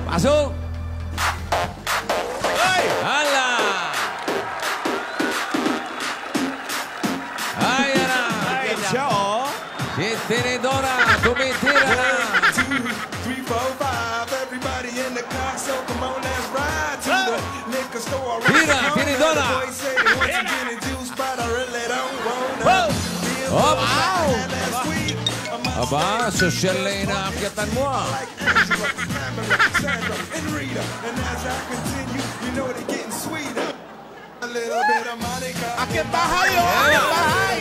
Pasok! Ay! Hala! Ayan na! Yan siya, oh. Si Tinidora, tumitira na! 1, 2, 3, 4, 5. Everybody in the car, so come on, let's ride to the liquor store. Tira, Tinidora! The boys say they want some gin and juice, but I really don't wanna. Hop! Last week, Aba, social na inaakyatan mo ah. like Angela, Pamela, Sandra, and Rita. And as I continue, you know they're getting sweeter. A little bit of Monica. Akit bahay, oh! Akit bahay!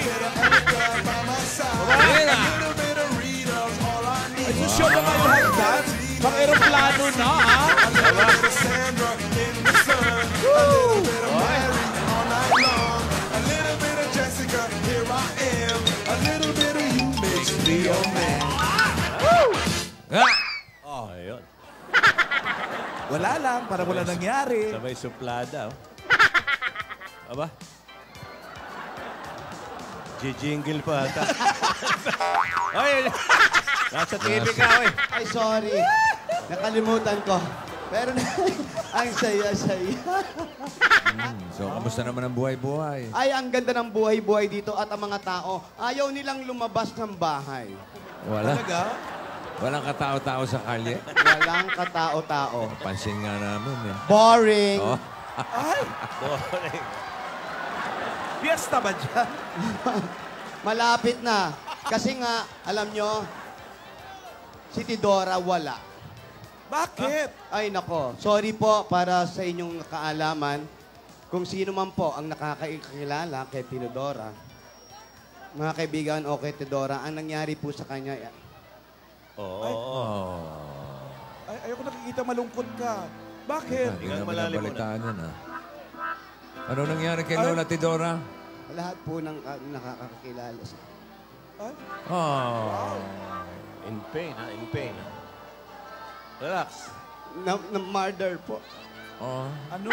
By my side. Tira! A little bit of Rita's all I need. Ay, show na kayo hagdan. Pang aeroplano na, ah. A little bit of Sandra in the sun. A little bit of Mary all night long. A little bit of Jessica, here I am. A little bit of you makes me your man. Ah! Oh, ayun. Wala lang, para wala nangyari. Sabay suplada, oh. Aba? Jingle pa ata. Ay, nasa TV ka, oy. Ay, sorry. Nakalimutan ko. Pero ang saya-saya. So, kamusta naman ang buhay-buhay? Ay, ang ganda ng buhay-buhay dito at ang mga tao, ayaw nilang lumabas ng bahay. Wala. Talaga? Walang katao-tao sa kalye. Walang katao-tao. Pansin nga namin eh. Boring. Oh. Ay, fiesta ba dyan? Malapit na. Kasi nga, alam nyo, si Tidora wala. Bakit? Ay, nako. Sorry po para sa inyong kaalaman. Kung sino man po ang nakakakilala kay Tidora, mga kaibigan o kay Tidora, ang nangyari po sa kanya, Oo. Ay, ayoko nakikita malungkot ka. Bakit? Hindi nga malalim binabalitaan yan ah. Ano nangyari kay Lola Tidora? lahat po ng nakakakilala sa Ay, Oh. In pain, ha? In pain. Relax. na-murder po. Oh. ano?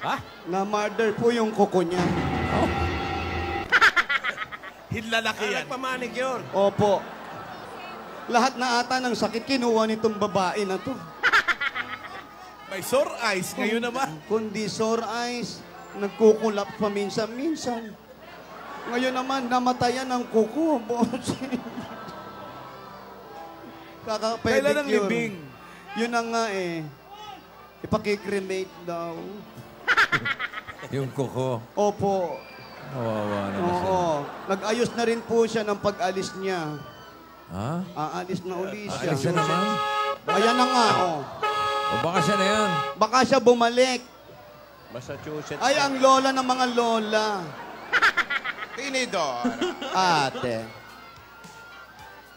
Ha? Na-murder po yung kuko niya. Hinlalaki yan. Nagpamanicure. Opo. Lahat na ata ng sakit kinuha nitong babae na to. May sore eyes ngayon naman. Kundi sore eyes, nagkukulap pa minsan-minsan. Ngayon naman, namatayan ng kuko, boss. Kaka-pedicure. Kailan ang libing? Yun na nga eh. Ipakikremate daw. Yung kuko. Opo. Kawawa naman siya. Oo. Nag-ayos na rin po siya ng pag-alis niya. Ha? Aalis na uli siya. Alis na naman? Ayan na nga, oh. O baka siya na yan. Baka siya bumalik. Massachusetts. Ay, ang lola ng mga lola. Tinidor. Ate.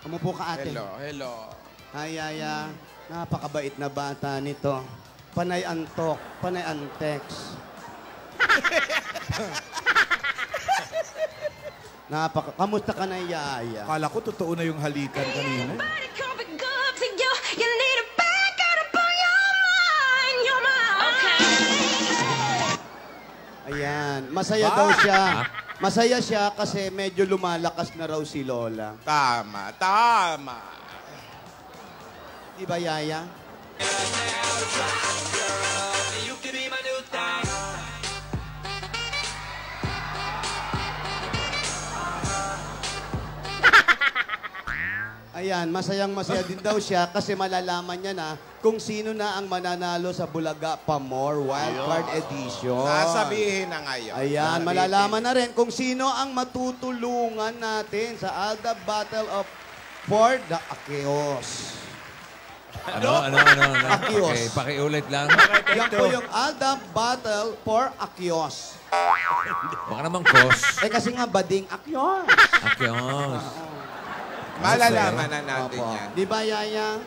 Umupo ka, ate. Hello. Ay, napakabait na bata nito. Panay antok, panay antex. Kamusta ka na, Yaya? Akala ko totoo na yung halikan kanina. Ayan, masaya daw siya. Masaya siya kasi medyo lumalakas na raw si Lola. Tama. Di ba, Yaya? Ayan, masayang-masaya din daw siya kasi malalaman niya na kung sino na ang mananalo sa Bulaga Pamor Wildcard Edition. Sasabihin na ngayon. Ayan, malalaman na rin kung sino ang matutulungan natin sa Alda Battle of Port the Akeos. Ano? Akios. Okay, pakiulit lang. Yan po yung Alda Battle for Akeos. Baka naman kos. Eh kasi nga, bading Akeos. Akyos. Malalaman na natin Opo. yan. Di ba, Yaya?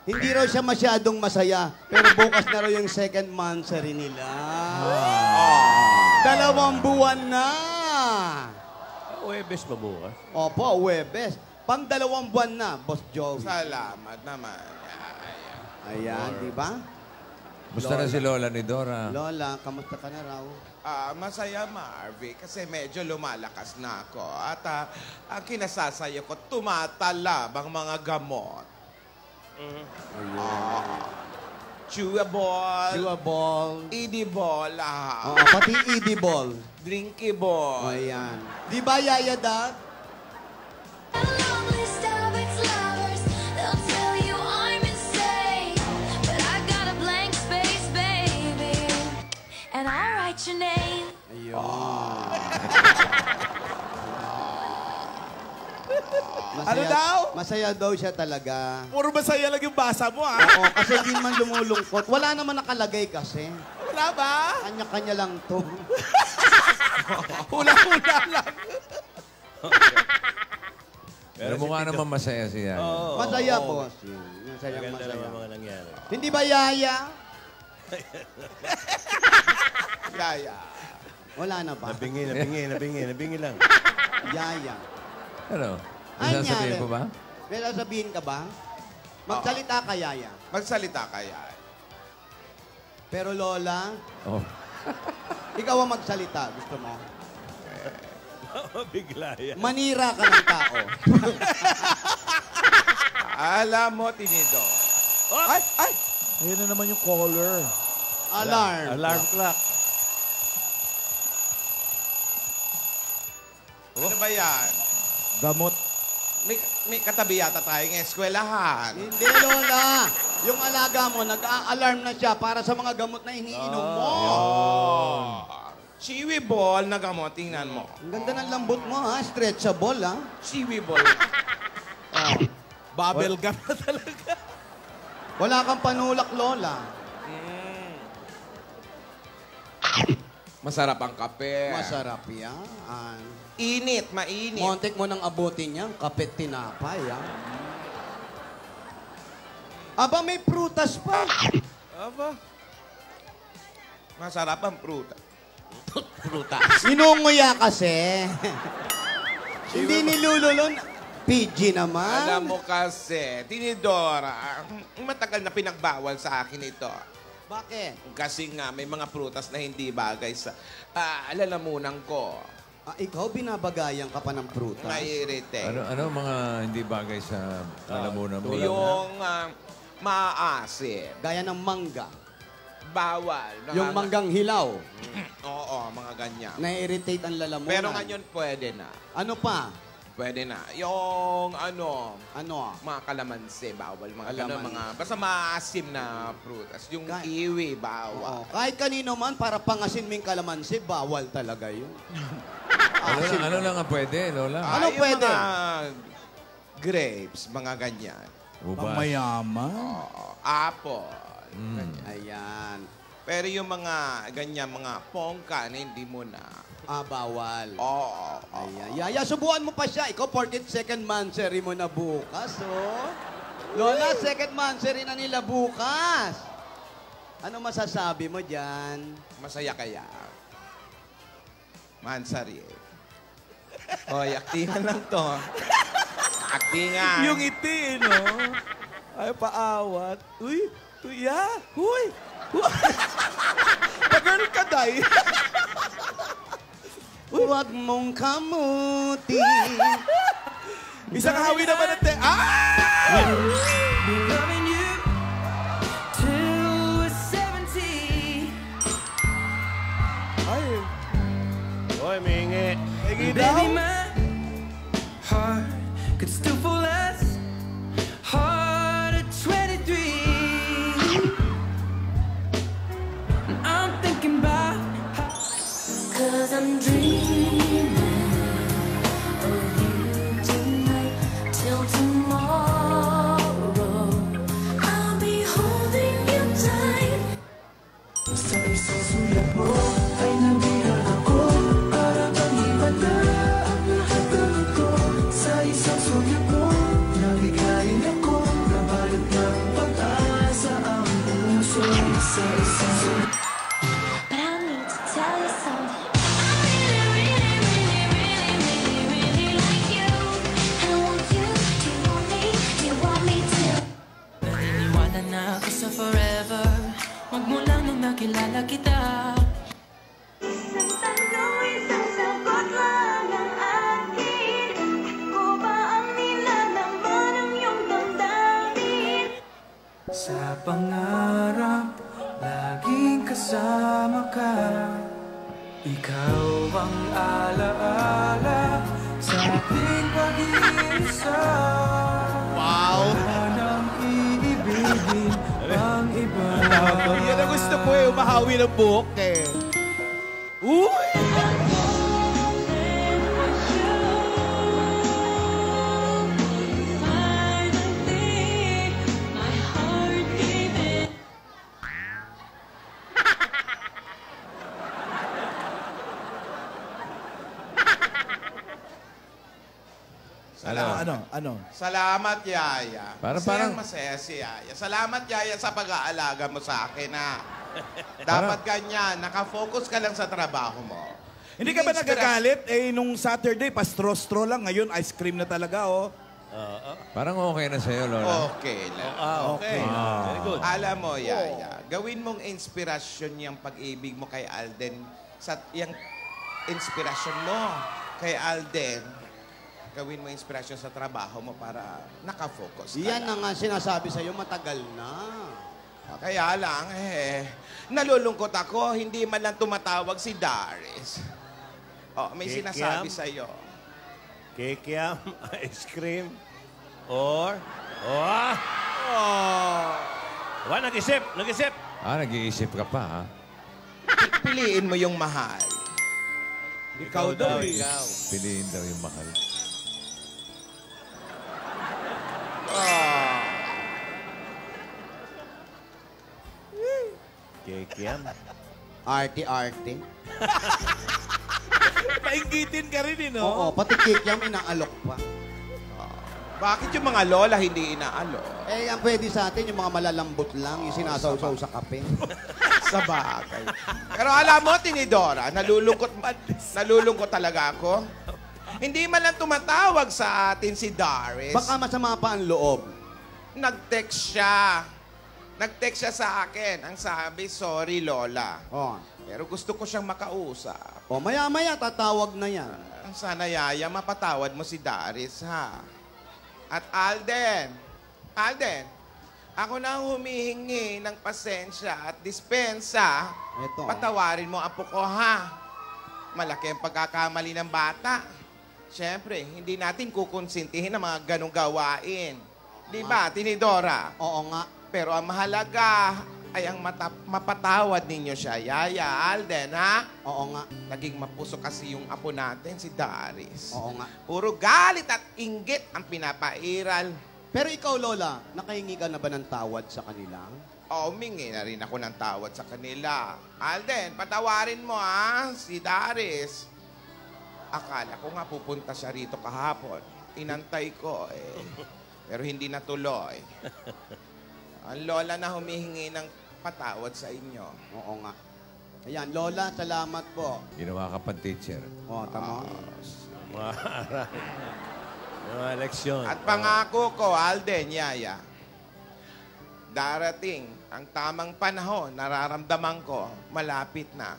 Hindi raw siya masyadong masaya, pero bukas na raw yung second monthsary nila. 2 buwan na! Huwebes ba bukas? Opo, Webes. Pang 2 buwan na, Boss Joey. Salamat naman. Ayan, di ba? Musta na si Lola ni Dora? Lola, kamusta ka na raw? Masaya, Marvy, kasi medyo lumalakas na ako. At ang kinasasayo ko, tumatalab ang mga gamot. Chewable, Chewable. edible, Oo, pati edible. drinkable. O, yan. Di ba, Yaya Dad? long list of its lovers. They'll tell you I'm insane, but I got a blank space, baby, and I'll write your name. Ayun. Ano daw? Masaya daw siya talaga. Puro masaya lang yung basa mo, ah. Oo, kasi hindi man lumulungkot. Wala naman nakalagay kasi. Wala ba? Kanya-kanya lang to. Hula-hula lang. Pero mukha naman masaya siya. Masaya, boss. Masayang Maganda masaya. naman mga nangyari. Hindi ba, Yaya? Yaya. Wala na ba? Nabingi lang. Yaya. Ano? Ay, Isasabihin nyari. ko ba? May sasabihin ka ba? Magsalita ka, Yaya. Magsalita kaya. Pero Lola, Oh. ikaw ang magsalita. Gusto mo? Bigla yan. Manira ka ng tao. Alam mo, Tinido. Ay! Ayun na naman yung caller. Alarm. Alarm clock. Ano ba yan? Gamot. May katabi yata tayong eskwelahan. Hindi, Lola. Yung alaga mo, nag-a-alarm na siya para sa mga gamot na iniinom mo. Chiwi ball na gamot, tingnan mo. Ang ganda ng lambot mo, ha? Stretchable, ha? Chiwi ball. Bubble gum na talaga. Wala kang panulak, Lola. Masarap ang kape. Masarap yan. Init, mainit. Montek mo ng abutin yan, kapit tinapay, ha? Aba, may prutas pa. Aba. Masarap ang pruta. Inunguya kasi. Hindi nilululon. PG naman. Alam mo kasi, Tinidora, matagal na pinagbawal sa akin ito. Bakit? Kasi nga, may mga prutas na hindi bagay sa alalamunan ko. Ikaw, binabagayan ka pa ng prutas. Nai-irritate. Ano mga hindi bagay sa lalamunan mo? Yung maasim. Gaya ng mangga. Bawal. Yung manggang hilaw. Oo, mga ganyan. Na-irritate ang lalamunan. Pero ngayon pwede na. Ano pa? Pwede na. Yung Ano? mga kalamansi, bawal. Mga ganun, Kalamansi. mga, basta maasim na prutas. Yung kiwi, bawal. Oo. Kahit kanino man, para pangasin mo yung kalamansi, bawal talaga yun. Ano lang ang pwede, Lola? Ano yung pwede? mga grapes, mga ganyan. Ubas. Mayaman. Oo, apple. Ayan. Pero yung mga ganyan, mga pongka na hindi mo na. Bawal. Oo. Ayan. Yaya, subukan mo pa siya. Ikaw, 42nd monthsary mo na bukas, oh. Lola, second monthsary na nila bukas. Ano masasabi mo dyan? Masaya kaya. Mansari. Hoy, aktingan lang to. Aktingan. Yung iti, no? Ay, paawat. Uy, tuya. Huy. Pa-girl ka, day. Huwag mong kamuti. Isang hawi naman natin. Ah! Loving you till we're 70. Ay, Hoy, mingi. hingi daw. Baby, my heart could still fall as hard at 23. And I'm thinking about how 'Cause I'm dreaming of you tonight till tomorrow. I'll be holding you tight. sa isang sulat mo ay nabihan ako. Para bang iba na ang lahat ng ito. Sa isang sulat mo, nabigayin ako. Nabalot ng pag-asa ang puso. Sa isang sulat. But I need to tell you something. I really, really, really, really, really, really like you. And I want you. Do you want me? Do you want me to? Naniniwala na ako sa forever. Magmula nung nakilala kita. Isang tanong, isang sagot lang ang akin. Ako ba ang nilalaman ng iyong damdamin? Sa pangarap, laging kasama ka. Ikaw ang alaala sa ating pag-iisa. Wow! Wala nang iibigin ang iba. Yan ang gusto ko eh, umahawi ng buhok eh. Uy! Ano? Salamat, Yaya. Parang- Masaya si Yaya. Salamat, Yaya, sa pag-aalaga mo sa akin, ha. Dapat ganyan. Nakafocus ka lang sa trabaho mo. Hindi ka ba nagagalit? Eh, nung Saturday, pastro-stro lang. Ngayon, ice cream na talaga, oh. Parang okay na sa'yo, Lola. Okay lang. okay. Very good. Alam mo, Yaya, gawin mong inspirasyon yung pag-ibig mo kay Alden. Yung inspirasyon mo kay Alden, gawin mo inspirasyon sa trabaho mo para nakafocus ka Yan lang. na nga sinasabi sa'yo, matagal na. Kaya lang, nalulungkot ako, hindi man lang tumatawag si Darius. Oh, may Kikiam? sinasabi sa'yo. Kikiam, ice cream, or... Oh! Nag-isip! Nag-iisip ka pa, ha? Piliin mo yung mahal. Ikaw daw eh. Ikaw. Piliin daw yung mahal. Kikiam. Arte-arte. Painggitin ka rin, eh, no? Oo, pati kikiam inaalok pa. Bakit yung mga lola hindi inaalo? Eh, ang pwede sa atin, yung mga malalambot lang, yung sinasawsaw sa kape. Sa bagay. Pero alam mo, Tinidora, nalulungkot talaga ako. Hindi man lang tumatawag sa atin si Darius. Baka masama pa ang loob. Nag-text siya. Nag-text siya sa akin. Ang sabi, sorry, Lola. Oh. Pero gusto ko siyang makausap. O, maya-maya, tatawag na yan. Sana, Yaya, mapatawad mo si Darius, ha? At Alden, ako na ang humihingi ng pasensya at dispensa. Eto. Patawarin mo apo ko, ha? Malaki ang pagkakamali ng bata. Siyempre, hindi natin kukonsintihin ang mga ganong gawain. Di ba, Tinidora? Oo nga. Pero ang mahalaga ay ang mapatawad ninyo siya, Yaya, Alden, ha? Oo nga. Naging mapuso kasi yung apo natin, si Darius. Oo nga. Puro galit at inggit ang pinapairal. Pero ikaw, Lola, nakahingi ka na ba ng tawad sa kanila? Humingi na rin ako ng tawad sa kanila. Alden, patawarin mo, ha? Si Darius. Akala ko nga pupunta siya rito kahapon. Inantay ko, eh. Pero hindi natuloy. Ang lola na humihingi ng patawad sa inyo. Oo nga. Ayan, Lola, salamat po. Ginawa ka pang teacher. O, tama. Mga leksyon. At pangako ko, Alden, Yaya, darating ang tamang panahon, nararamdaman ko, malapit na.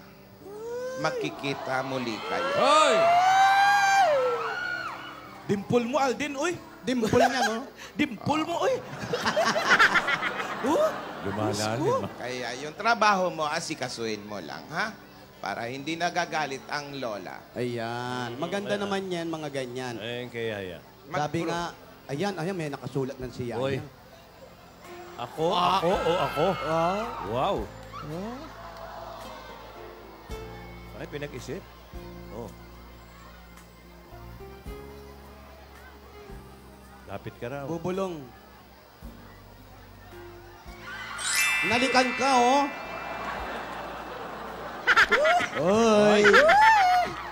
Magkikita muli kayo. Hoy! Dimple mo, Alden, uy. Dimple niya, no? Dimple mo, uy. Lumalalim, ha? Kaya yung trabaho mo, asikasuhin mo lang, ha? Para hindi nagagalit ang lola. Ayan. Maganda naman yan, mga ganyan. Ayun kay Yaya. Sabi nga, ayan, may nakasulat ng si Uy. Yaya. Ako? Wow. Ay, pinag-isip. Oh. Lapit ka raw. Bubulong. Nalikan ka, oh. Oy.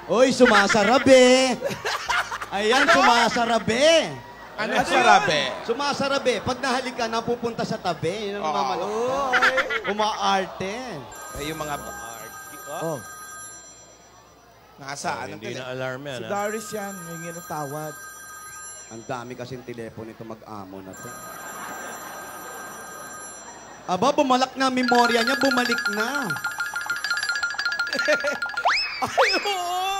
Oy, sumasarabe. Ayan, sumasarabe. Ano sarabe? Sumasarabe. Pag nahalikan, napupunta sa tabi. Yun ang mamalok. Umaarte. Ay, yung mga... Oh. Nasaan? Hindi na alarm yan, Si ha? Darius yan, humingi ng tawad. Ang dami kasing telepono ito mag-amo na to. Aba, bumalak na ang memorya niya, bumalik na. Ay, oo!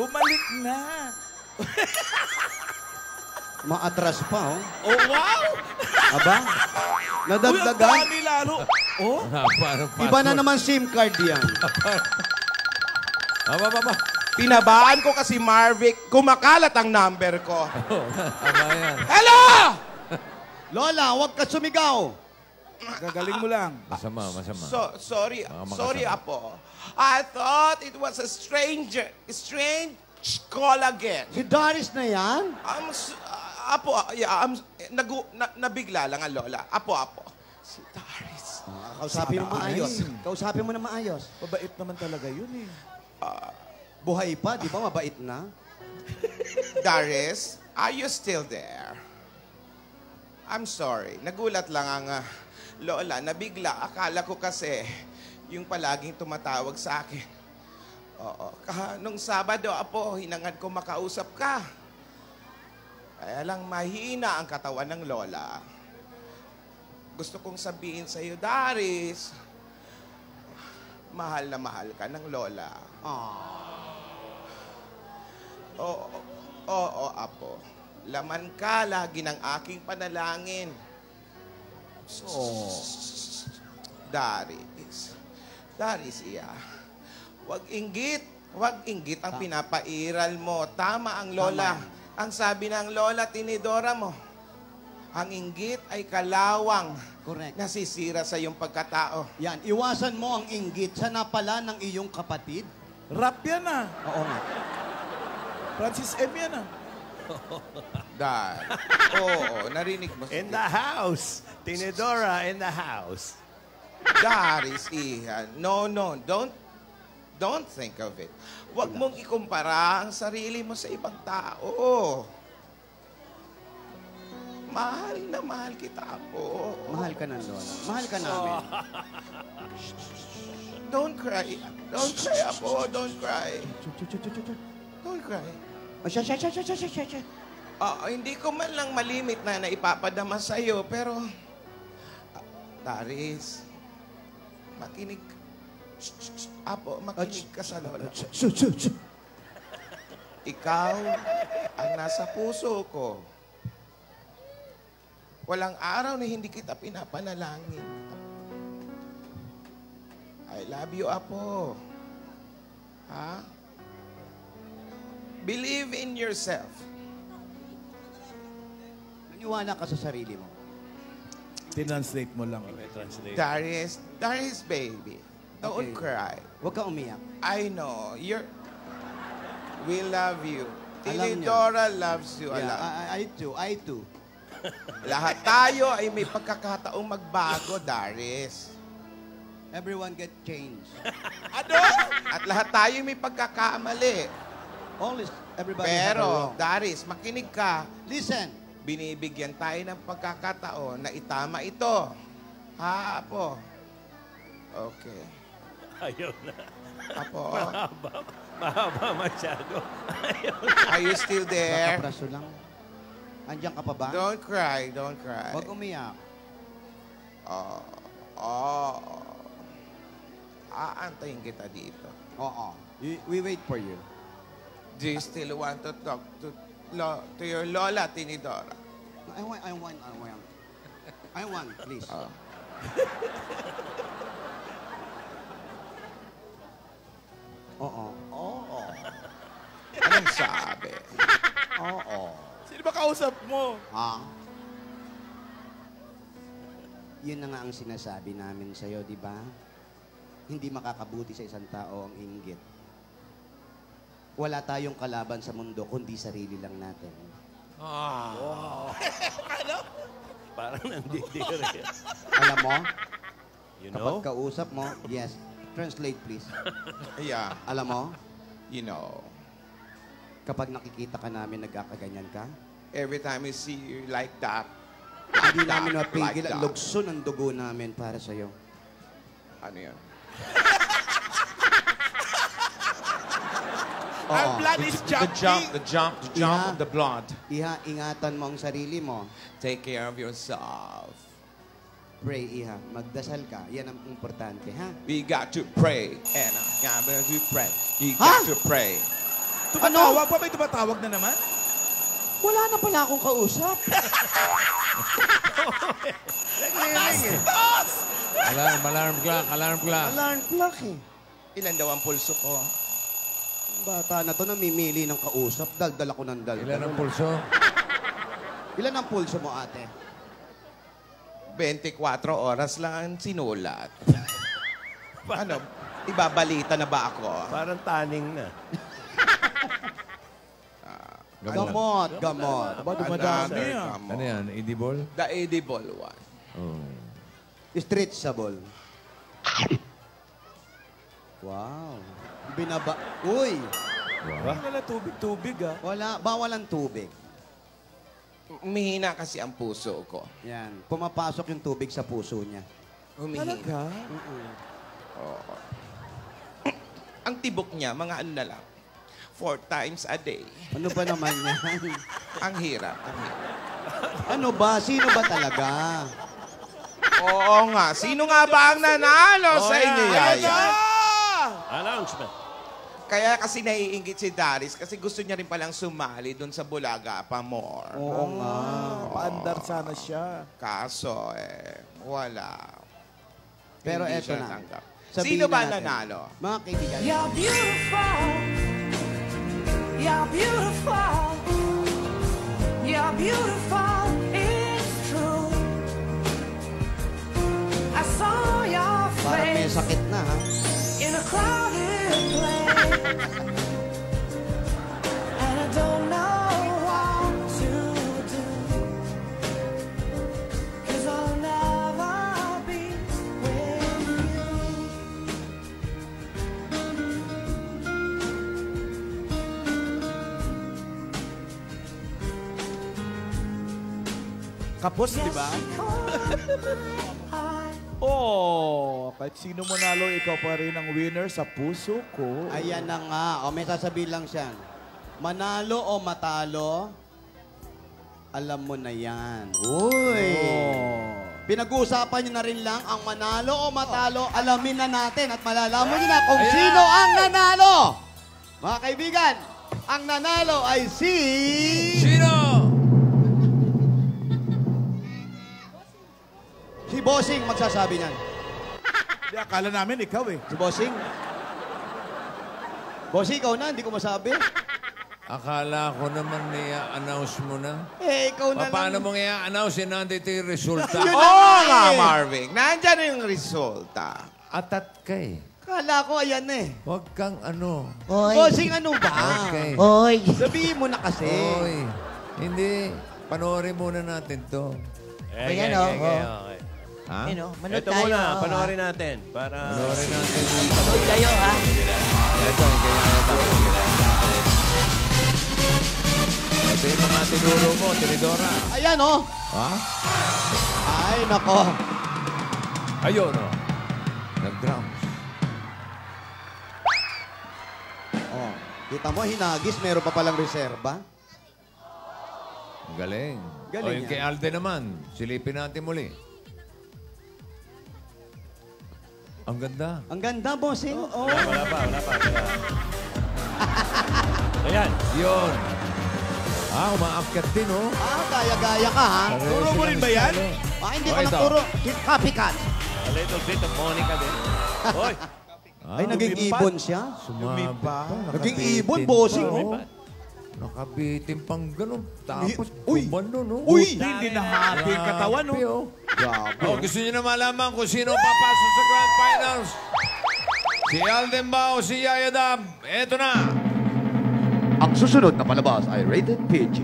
Bumalik na. Maatras pa, oh. Oh, wow! Aba, Uy, ang nadagdagan. dami lalo. Oh, Parang Iba na naman SIM card yan. Aba. Pinabaan ko kasi Marvic, kumakalat ang number ko. Aba yan. Hello! Lola, huwag ka sumigaw. gagaling mo lang. Masama. Sorry, Mga makasama. sorry, Apo. I thought it was a strange call again. Si Doris na yan? Apo, nabigla lang ang Lola. Apo. Si Doris. Kausapin mo maayos. Ay. Kausapin mo na maayos. Mabait naman talaga yun eh. Buhay pa, di ba? Mabait na. Doris, are you still there? I'm sorry. Nagulat lang ang Lola. Nabigla. Akala ko kasi yung palaging tumatawag sa akin. Oo. Nung Sabado, Apo, hinangad ko makausap ka. Kaya lang mahina ang katawan ng Lola. Gusto kong sabihin sa iyo, Doris, mahal na mahal ka ng Lola. Oo, Apo. Laman ka lagi ng aking panalangin. Doris, iya. Huwag inggit ang pinapairal mo. Tama ang Lola. Ang sabi ng Lola, tinidora mo. Ang inggit ay kalawang. Correct. Nasisira sa iyong pagkatao. Yan, iwasan mo ang inggit sa napala ng iyong kapatid. Rap yan ah. Oo nga. Francis M. yan ah. Oo, narinig mo. In the house. Tinidora in the house. Doris, iyan. No, don't think of it. Huwag mong ikumpara ang sarili mo sa ibang tao. Mahal na mahal kita, Apo. Mahal ka ng Lola. Mahal ka namin. Don't cry. Don't cry, Apo. Don't cry. Don't cry. Siya. Hindi ko man lang malimit na naipapadama sa'yo, pero... Doris, makinig. Apo, makinig ka sa Lola. Ikaw ang nasa puso ko. Walang araw na hindi kita pinapanalangin. I love you, Apo. Ha? Believe in yourself. Naniwala ka sa sarili mo. Tinranslate mo lang. Darius, baby. Don't cry. Huwag ka umiyak. I know. We love you. Alam niya. Tinidora loves you a Yeah, lot. I too. Lahat tayo ay may pagkakataong magbago, Darius. Everyone get changed. Ano? At lahat tayo may pagkakamali. Always, everybody have a Pero, wrong. Darius, makinig ka. Listen. Binibigyan tayo ng pagkakataon na itama ito. Ha, Apo? Okay. Ayaw na. Apo, Mahaba masyado. are you still there? Praso lang. Andiyan ka pa ba? Don't cry, don't cry. Huwag umiyak. Aantayin kita dito. Oo. We wait for you. Do you still want to talk to your Lola, Tinidora? I want, please. Oo. Anong sabi? Oo. Sino ba kausap mo? Yun na nga ang sinasabi namin sa'yo, di ba? Hindi makakabuti sa isang tao ang inggit. Wala tayong kalaban sa mundo, kundi sarili lang natin. Parang nandidiri. Alam mo, You kapag know? kausap mo, yes, translate please. Yeah, Alam mo, you know. kapag nakikita ka namin nagkakaganyan ka, Every time I see you like that, hindi namin mapigil like ang that. lugso ng dugo namin para sa'yo. Ano yun? Our blood is jumping. The jump Yeah. of the blood. Ingatan mo ang sarili mo. Take care of yourself. pray, Iha. Magdasal ka. Yan ang importante, ha? We got to pray. And we pray. You got to pray. Tumatawag pa? May tumatawag na naman? Wala na pala akong kausap. Alarm clock. Alarm clock, eh. Ilan daw ang pulso ko? Bata na to namimili ng kausap. Daldal ako ng daldal. Ilan ang pulso? Ilan ang pulso mo, ate? 24 oras lang ang sinulat. Ano? Ibabalita na ba ako? Parang taning na. Gamot. Ba, dumadami Another ah. gamot. Ano yan? Edible? The edible one. Oh. Stretchable. Wow. Binaba... Uy! Wala tubig ah. Wala. Bawal ang tubig. Umihina kasi ang puso ko. Yan. Pumapasok yung tubig sa puso niya. Umihina. Talaga? Oo. Ang tibok niya, mga ano na lang. 4 times a day. Ano ba naman yan? Ang hirap. Ano ba? Sino ba talaga? Oo nga. Sino nga ba ang nanalo sa inyo, Yaya? Announcement. Kaya kasi naiingit si Darius kasi gusto niya rin palang sumali doon sa Bulaga pa more. Oo nga. Paandar sana siya. Kaso, wala. Pero Hindi eto siya na. tanggap. Sabihin Sino ba natin. nanalo? Mga kaibigan. You're beautiful. You're beautiful. You're beautiful. It's true. I saw your Parang may face sakit na, ha? in a crowded place. And I don't know what to do. 'Cause I'll never be with you. Kapos, di ba? Oh, kahit sino manalo, ikaw pa rin ang winner sa puso ko. Ayan na nga. O, may sasabihin lang siya. Manalo o matalo, alam mo na yan. Uy! Pinag-uusapan nyo na rin lang ang manalo o matalo, alamin na natin at malalaman nyo na kung sino ang nanalo. Mga kaibigan, ang nanalo ay si... Sino? Si Bossing magsasabi niyan. Di, akala namin ikaw eh. Si Bossing. Bossing, ikaw na, hindi ko masabi. Akala ko naman i-announce mo na. Eh, ikaw na Paano lang. mong i-announce? Nandito yung resulta. Yun Oo na nga, eh. Marvin. Nandyan yung resulta. Atat ka eh. Kala ko, ayan eh. Huwag kang ano. Bossing, ano ba? Okay. Oy. Sabihin mo na kasi. Oy. Hindi. Panoorin muna natin to. Ayan, okay. Ha? Ito muna, panoorin natin. Para... Panoorin natin. Panood kayo, ha? Ito, ito yung mga tinuro mo, Tinidora. Ayan, oh. Ha? Ay, nako. Ayun, oh. Nag-drums. Oh, kita mo, hinagis, meron pa palang reserba. Galing. Galing O, yung yan. kay Alden naman, silipin natin muli. Ang ganda. Ang ganda, bossing. Oo. Wala pa. Ayan. Yun. Umaakyat din, oh. Gaya-gaya ka, ha? Turo mo rin ba yan? Hindi Oh, ko ito. naturo. Copycat. A little bit of Monica din. Hoy. Ay, naging ibon siya. Sumabit pa. Naging Nakabitin ibon, pa, bossing, oh. oh. Nakabitin pang ganun. Tapos, Uy! kumban nun, oh. Uy! Hindi na happy yung katawan, Grabe, no? oh. Grabe. Oh, gusto niyo na malaman kung sino papasok sa Grand Finals? Si Alden ba o si Yaya Dab? Eto na. Ang susunod na palabas ay rated PG.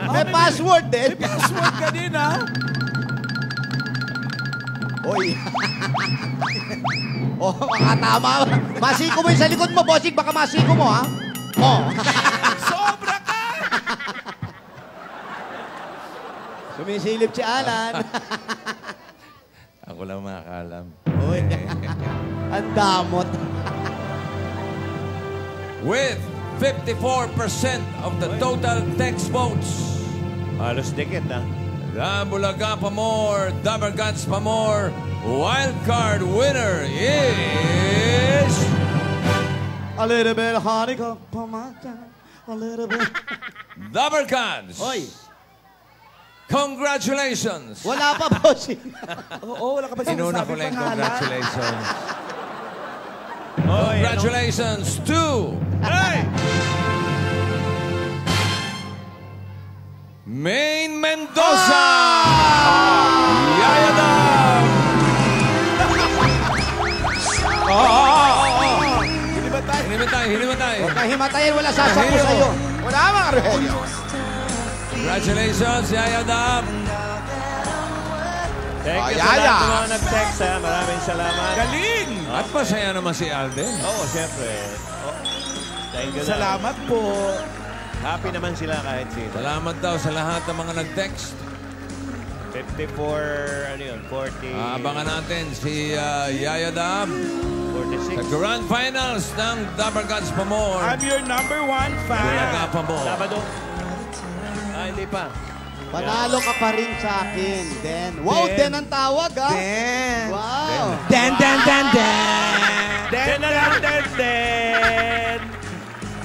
May password din. Password ka din, ha? Oy. Oh, baka tama. Masiko mo yung sa likod mo, bossing. Baka masiko mo, ha? Oh. Sobra ka! Sumisilip si Alan. Ako lang makakalam. Uy. Ang damot. With 54% of the total text votes. Halos dikit, ha? The Bulaga Pamor, Dabber Guts Pamor, wild card winner is... A little bit of honeycomb, a little bit. Dabber Guts. Hoy, Congratulations! wala pa, bossing. Oo, wala ka pa Inuna ko sinasabi lang pangalan. congratulations. Hoy, Congratulations to... Hey! Maine Mendoza! Yaya Dam! Hinimatay. Hinimatay. Huwag kang himatayin, wala sasapo sa'yo. Wala mga Rogelio. Congratulations, Yaya Dam! Thank you Yaya. sa lahat ng mga nag-text, ha? Maraming salamat. Galing! At masaya naman si Alden. Oo, siyempre. Oh, thank you. Salamat po. Happy naman sila kahit sino. Salamat daw sa lahat ng mga nag-text. 54, ano yun, 40... Abangan natin si Yaya Dam sa 46. Grand Finals ng Dabber Guts Pamor. I'm your number one Bulaga fan. Pamor. Sabado. Hindi pa. Panalo ka pa rin sa akin, Den. Wow, Den ang tawag, ha? Den. Wow. Den.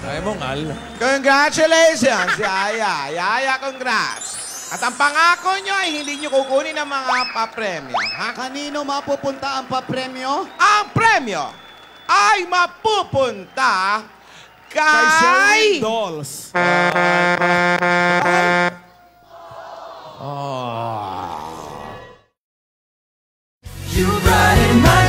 Ay mo, Al. Congratulations, Yaya. Yaya, congrats. At ang pangako nyo ay hindi nyo kukunin ang mga papremyo. Ha? Kanino mapupunta ang papremyo? Ang premyo ay mapupunta Kay Sherwin kay... Dolls. You brighten my